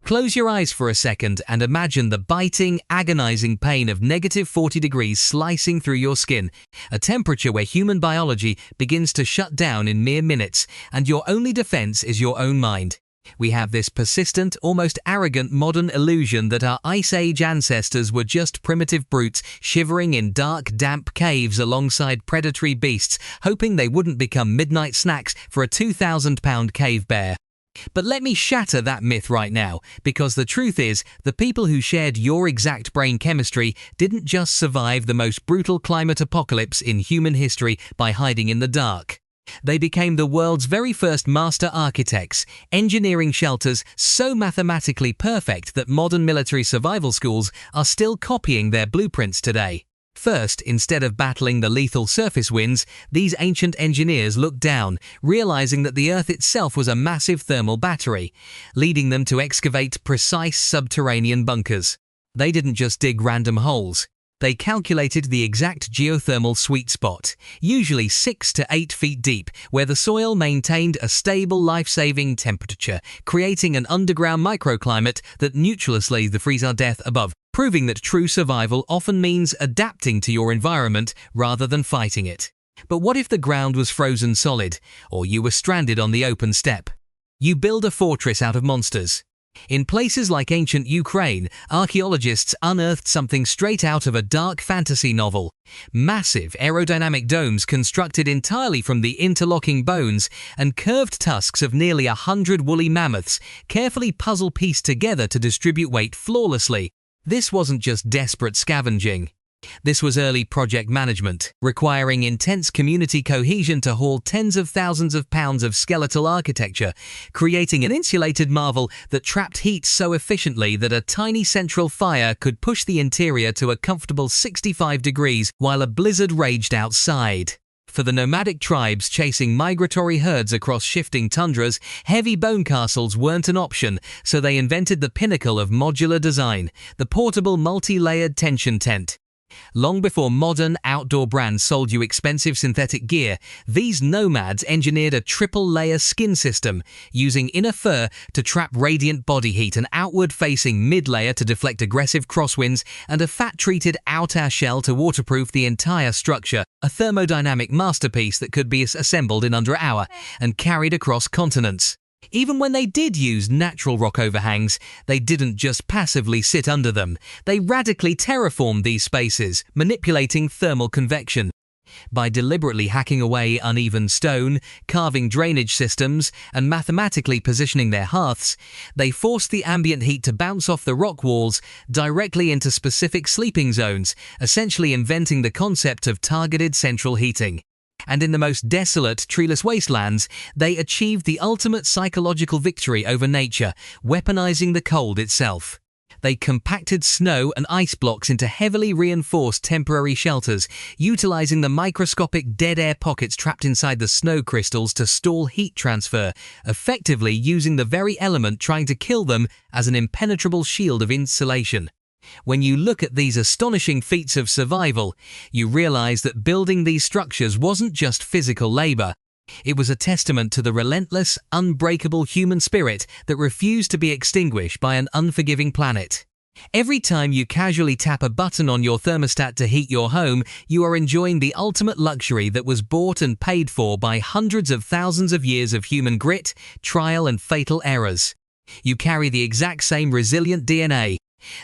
Close your eyes for a second and imagine the biting, agonizing pain of -40 degrees slicing through your skin, a temperature where human biology begins to shut down in mere minutes, and your only defense is your own mind. We have this persistent, almost arrogant modern illusion that our Ice Age ancestors were just primitive brutes shivering in dark, damp caves alongside predatory beasts, hoping they wouldn't become midnight snacks for a 2,000-pound cave bear. But let me shatter that myth right now, because the truth is, the people who shared your exact brain chemistry didn't just survive the most brutal climate apocalypse in human history by hiding in the dark. They became the world's very first master architects, engineering shelters so mathematically perfect that modern military survival schools are still copying their blueprints today. First, instead of battling the lethal surface winds, these ancient engineers looked down, realizing that the Earth itself was a massive thermal battery, leading them to excavate precise subterranean bunkers. They didn't just dig random holes. They calculated the exact geothermal sweet spot, usually 6 to 8 feet deep, where the soil maintained a stable, life-saving temperature, creating an underground microclimate that neutralizes the freeze-or-death above, proving that true survival often means adapting to your environment rather than fighting it. But what if the ground was frozen solid, or you were stranded on the open steppe? You build a fortress out of monsters. In places like ancient Ukraine, archaeologists unearthed something straight out of a dark fantasy novel. Massive aerodynamic domes constructed entirely from the interlocking bones and curved tusks of nearly 100 woolly mammoths, carefully puzzle-pieced together to distribute weight flawlessly. This wasn't just desperate scavenging. This was early project management, requiring intense community cohesion to haul tens of thousands of pounds of skeletal architecture, creating an insulated marvel that trapped heat so efficiently that a tiny central fire could push the interior to a comfortable 65 degrees while a blizzard raged outside. For the nomadic tribes chasing migratory herds across shifting tundras, heavy bone castles weren't an option, so they invented the pinnacle of modular design, the portable multi-layered tension tent. Long before modern outdoor brands sold you expensive synthetic gear, these nomads engineered a triple-layer skin system, using inner fur to trap radiant body heat, an outward-facing mid-layer to deflect aggressive crosswinds, and a fat-treated outer shell to waterproof the entire structure, a thermodynamic masterpiece that could be assembled in under an hour and carried across continents. Even when they did use natural rock overhangs, they didn't just passively sit under them. They radically terraformed these spaces, manipulating thermal convection. By deliberately hacking away uneven stone, carving drainage systems, and mathematically positioning their hearths, they forced the ambient heat to bounce off the rock walls directly into specific sleeping zones, essentially inventing the concept of targeted central heating. And in the most desolate, treeless wastelands, they achieved the ultimate psychological victory over nature, weaponizing the cold itself. They compacted snow and ice blocks into heavily reinforced temporary shelters, utilizing the microscopic dead air pockets trapped inside the snow crystals to stall heat transfer, effectively using the very element trying to kill them as an impenetrable shield of insulation. When you look at these astonishing feats of survival, you realize that building these structures wasn't just physical labor. It was a testament to the relentless, unbreakable human spirit that refused to be extinguished by an unforgiving planet. Every time you casually tap a button on your thermostat to heat your home, you are enjoying the ultimate luxury that was bought and paid for by hundreds of thousands of years of human grit, trial, and fatal errors. You carry the exact same resilient DNA,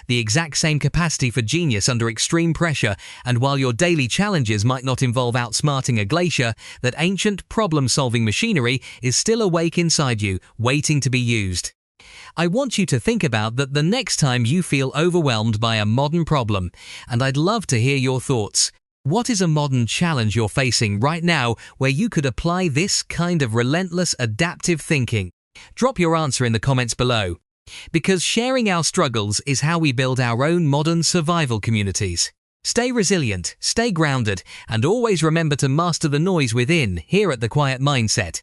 the exact same capacity for genius under extreme pressure, and while your daily challenges might not involve outsmarting a glacier, that ancient problem-solving machinery is still awake inside you, waiting to be used. I want you to think about that the next time you feel overwhelmed by a modern problem, and I'd love to hear your thoughts. What is a modern challenge you're facing right now where you could apply this kind of relentless adaptive thinking? Drop your answer in the comments below. Because sharing our struggles is how we build our own modern survival communities. Stay resilient, stay grounded, and always remember to master the noise within here at The Quiet Mindset.